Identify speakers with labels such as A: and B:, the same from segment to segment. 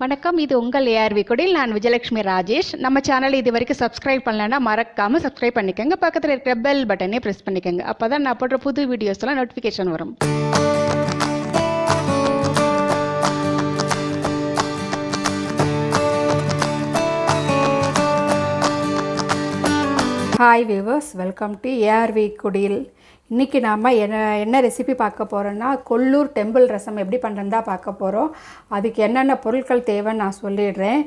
A: வணக்கம். இது உங்கள் ஏஆர்வி குடில். நான் விஜயலட்சுமி ராஜேஷ். நம்ம சேனல் இது வரைக்கும் சப்ஸ்கிரைப் பண்ணலன்னா மறக்காமல் சப்ஸ்கிரைப் பண்ணிக்கோங்க. பக்கத்தில் இருக்கிற பெல் பட்டனே ப்ரெஸ் பண்ணிக்கோங்க. அப்போ தான் நான் போடுற புது வீடியோஸ்லாம் நோட்டிஃபிகேஷன் வரும். Hi viewers, welcome to ARV குடில். இன்றைக்கி நாம் என்ன ரெசிபி பார்க்க போகிறோன்னா, கொல்லூர் டெம்பிள் ரசம் எப்படி பண்ணுறதா பார்க்க போகிறோம். அதுக்கு என்னென்ன பொருட்கள் தேவைன்னு நான் சொல்லிடுறேன்.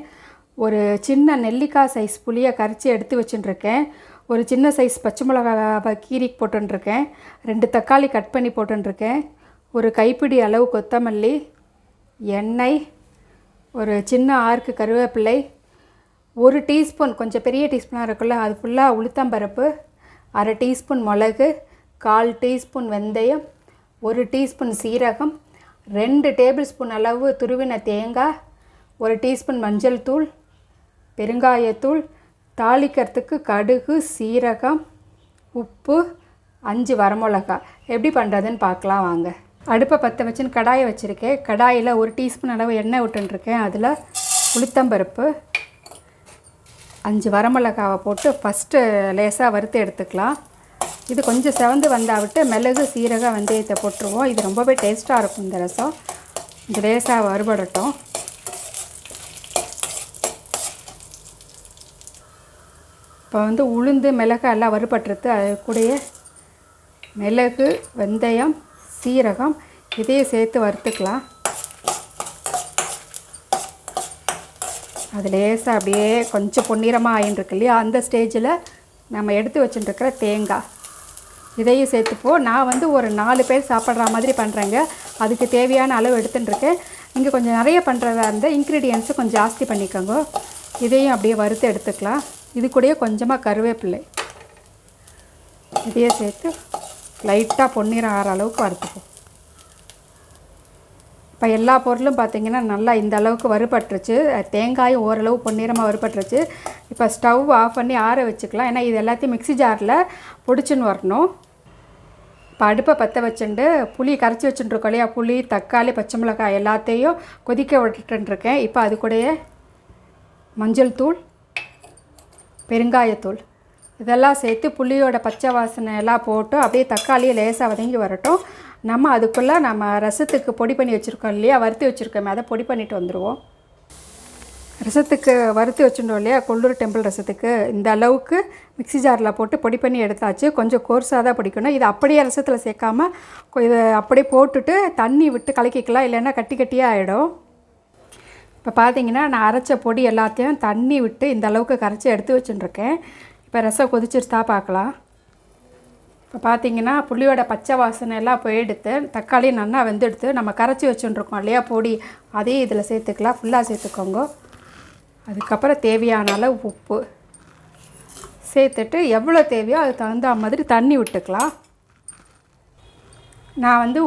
A: ஒரு சின்ன நெல்லிக்காய் சைஸ் புளியை கரைச்சி எடுத்து வச்சுட்டுருக்கேன். ஒரு சின்ன சைஸ் பச்சை மிளகா கீரி போட்டுருக்கேன். 2 தக்காளி கட் பண்ணி போட்டுருக்கேன். ஒரு கைப்பிடி அளவு கொத்தமல்லி, எண்ணெய், ஒரு சின்ன ஆர்க்கு கருவேப்பிலை, 1 டீஸ்பூன், கொஞ்சம் பெரிய டீஸ்பூனாக இருக்குல்ல, அது ஃபுல்லாக உளுத்தம்பருப்பு, 1/2 டீஸ்பூன் மிளகு, 1/4 டீஸ்பூன் வெந்தயம், 1 டீஸ்பூன் சீரகம், 2 டேபிள் ஸ்பூன் அளவு துருவின தேங்காய், 1 டீஸ்பூன் மஞ்சள் தூள், பெருங்காயத்தூள், தாளிக்கிறதுக்கு கடுகு, சீரகம், உப்பு, 5 வரமிளகாய். எப்படி பண்ணுறதுன்னு பார்க்கலாம் வாங்க. அடுப்பை பற்ற வச்சுன்னு கடாயை வச்சுருக்கேன். கடாயில் 1 டீஸ்பூன் அளவு எண்ணெய் விட்டுருக்கேன். அதில் உளுத்தம்பருப்பு, 5 வரமிளகாவை போட்டு ஃபஸ்ட்டு லேசாக வறுத்து எடுத்துக்கலாம். இது கொஞ்சம் செவந்து வந்தால் விட்டு மிளகு, சீரகம், வெந்தயத்தை போட்டுருவோம். இது ரொம்பவே டேஸ்ட்டாக இருக்கும் இந்த ரசம். இது லேசாக வறுபடட்டும். இப்போ உளுந்து மிளகு எல்லாம் வறுபட்டுருது. அது கூடயே மிளகு, வெந்தயம், சீரகம் இதையும் சேர்த்து வறுத்துக்கலாம். அது லேசாக அப்படியே கொஞ்சம் பொன்னிறமாக ஆகிட்டுருக்கு இல்லையா, அந்த ஸ்டேஜில் நம்ம எடுத்து வச்சுட்டுருக்கிற தேங்காய் இதையும் சேர்த்துப்போம். நான் ஒரு 4 பேர் சாப்பிட்ற மாதிரி பண்ணுறேங்க. அதுக்கு தேவையான அளவு எடுத்துட்டுருக்கேன். நீங்கள் கொஞ்சம் நிறைய பண்ணுறதா இருந்தால் இன்க்ரீடியன்ஸு கொஞ்சம் ஜாஸ்தி பண்ணிக்கோங்க. இதையும் அப்படியே வறுத்து எடுத்துக்கலாம். இது கூடயே கொஞ்சமாக கருவேப்பிலை இதையே சேர்த்து லைட்டாக பொன்னிறம் ஆகிற அளவுக்கு வறுத்துப்போம். இப்போ எல்லா பொருளும் பார்த்திங்கன்னா நல்லா இந்த அளவுக்கு வறுபட்டுருச்சு. தேங்காயும் ஓரளவு பொன்னிறமாக வறுபட்டுருச்சு. இப்போ ஸ்டவ் ஆஃப் பண்ணி ஆற வச்சுக்கலாம். ஏன்னா இது எல்லாத்தையும் மிக்ஸி ஜாரில் பொடிச்சுன்னு வரணும். இப்போ அடுப்பை பற்ற வச்சுட்டு புளி கரைச்சி வச்சுட்டுருக்கோம் இல்லையா, புளி, தக்காளி, பச்சை மிளகாய் எல்லாத்தையும் கொதிக்க விட்டுருக்கேன். இப்போ அது கூடயே மஞ்சள் தூள், பெருங்காயத்தூள் இதெல்லாம் சேர்த்து புளியோட பச்சை வாசனை எல்லாம் போட்டு அப்படியே தக்காளியை லேசாக வதங்கி வரட்டும். நம்ம அதுக்குள்ளே நம்ம ரசத்துக்கு பொடி பண்ணி வச்சுருக்கோம் இல்லையா, வறுத்து வச்சுருக்கோமே, அதை பொடி பண்ணிவிட்டு வந்துடுவோம். ரசத்துக்கு வறுத்து வச்சுட்டோம் இல்லையா, கொல்லூர் டெம்பிள் ரசத்துக்கு இந்த அளவுக்கு மிக்ஸி ஜாரில் போட்டு பொடி பண்ணி எடுத்தாச்சு. கொஞ்சம் கோர்ஸாக தான் பிடிக்கணும். இது அப்படியே ரசத்தில் சேர்க்காமல் இதை அப்படியே போட்டுட்டு தண்ணி விட்டு கலக்கிக்கலாம், இல்லைன்னா கட்டி கட்டியாக ஆகிடும். இப்போ பார்த்தீங்கன்னா நான் அரைச்ச பொடி எல்லாத்தையும் தண்ணி விட்டு இந்த அளவுக்கு கரைச்சி எடுத்து வச்சுட்டுருக்கேன். இப்போ ரசம் கொதிச்சிருச்சா பார்க்கலாம். இப்போ பார்த்திங்கன்னா புளியோட பச்சை வாசனை எல்லாம் போயிடுத்து, தக்காளி நல்லா வெந்தெடுத்து நம்ம கரைச்சி வச்சுட்டுருக்கோம் இல்லையா பொடி, அதையும் இதில் சேர்த்துக்கலாம். ஃபுல்லாக சேர்த்துக்கோங்க. அதுக்கப்புறம் தேவையான அளவு உப்பு சேர்த்துட்டு எவ்வளோ தேவையோ அதுக்கு தகுந்த மாதிரி தண்ணி விட்டுக்கலாம். நான்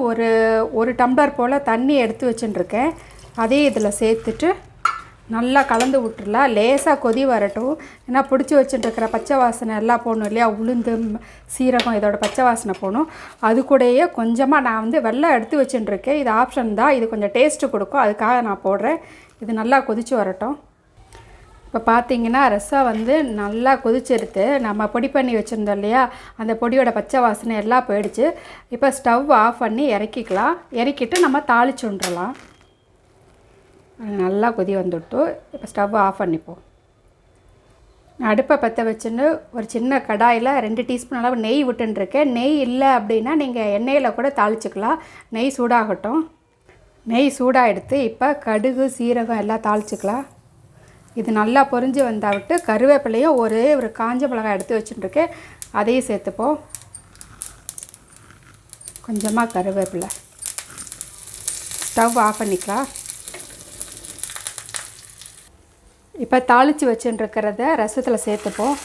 A: ஒரு டம்ளர் போல் தண்ணி எடுத்து வச்சுட்டுருக்கேன். அதையும் இதில் சேர்த்துட்டு நல்லா கலந்து விட்டுடலாம். லேசாக கொதி வரட்டும். ஏன்னா பிடிச்சி வச்சுட்டுருக்கிற பச்சை வாசனை எல்லாம் போகணும் இல்லையா, உளுந்து, சீரகம் இதோட பச்சை வாசனை போகணும். அது கூடயே கொஞ்சமாக நான் வெல்லம் எடுத்து வச்சுட்டுருக்கேன். இது ஆப்ஷன் தான், இது கொஞ்சம் டேஸ்ட்டு கொடுக்கும், அதுக்காக நான் போடுறேன். இது நல்லா கொதித்து வரட்டும். இப்போ பார்த்திங்கன்னா ரசம் நல்லா கொதிச்செடுத்து நம்ம பொடி பண்ணி வச்சுருந்தோம் இல்லையா, அந்த பொடியோட பச்சை வாசனை எல்லாம் போயிடுச்சு. இப்போ ஸ்டவ் ஆஃப் பண்ணி இறக்கிக்கலாம். இறக்கிட்டு நம்ம தாளிச்சு விட்டுறலாம். நல்லா கொதி வந்துவிட்டு இப்போ ஸ்டவ் ஆஃப் பண்ணிப்போம். அடுப்பை பற்ற வச்சுன்னு ஒரு சின்ன கடாயில் 2 டீஸ்பூன் அளவு நெய் விட்டுருக்கேன். நெய் இல்லை அப்படின்னா நீங்கள் எண்ணெயில் கூட தாளிச்சிக்கலாம். நெய் சூடாகட்டும். நெய் சூடாக எடுத்து இப்போ கடுகு, சீரகம் எல்லாம் தாளிச்சிக்கலாம். இது நல்லா பொரிஞ்சு வந்தால் விட்டு கருவேப்பிலையும் ஒரு காஞ்ச மிளகாய் எடுத்து வச்சுட்டுருக்கேன், அதையும் சேர்த்துப்போம். கொஞ்சமாக கருவேப்பிலை. ஸ்டவ் ஆஃப் பண்ணிக்கலாம். இப்போ தாளித்து வச்சுட்டுருக்கிறத ரசத்தில் சேர்த்துப்போம்.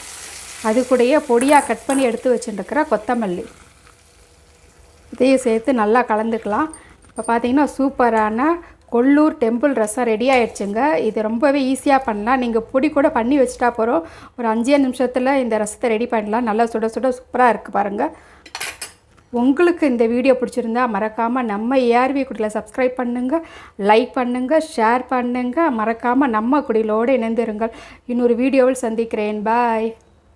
A: அது கூடயே பொடியாக கட் பண்ணி எடுத்து வச்சுட்டுருக்கிற கொத்தமல்லி இதையும் சேர்த்து நல்லா கலந்துக்கலாம். இப்போ பார்த்திங்கன்னா சூப்பரான கொல்லூர் டெம்பிள் ரசம் ரெடி ஆகிடுச்சுங்க. இது ரொம்பவே ஈஸியாக பண்ணலாம். நீங்கள் பொடி கூட பண்ணி வச்சுட்டா போகிறோம். ஒரு 5 நிமிஷத்தில் இந்த ரசத்தை ரெடி பண்ணலாம். நல்லா சுட சுட சூப்பராக இருக்குது பாருங்கள். உங்களுக்கு இந்த வீடியோ பிடிச்சிருந்தா மறக்காமல் நம்ம ஏஆர்வி குடியில் சப்ஸ்கிரைப் பண்ணுங்கள், லைக் பண்ணுங்கள், ஷேர் பண்ணுங்கள். மறக்காமல் நம்ம குடிலோடு இணைந்திருங்கள். இன்னொரு வீடியோவில் சந்திக்கிறேன். பாய்.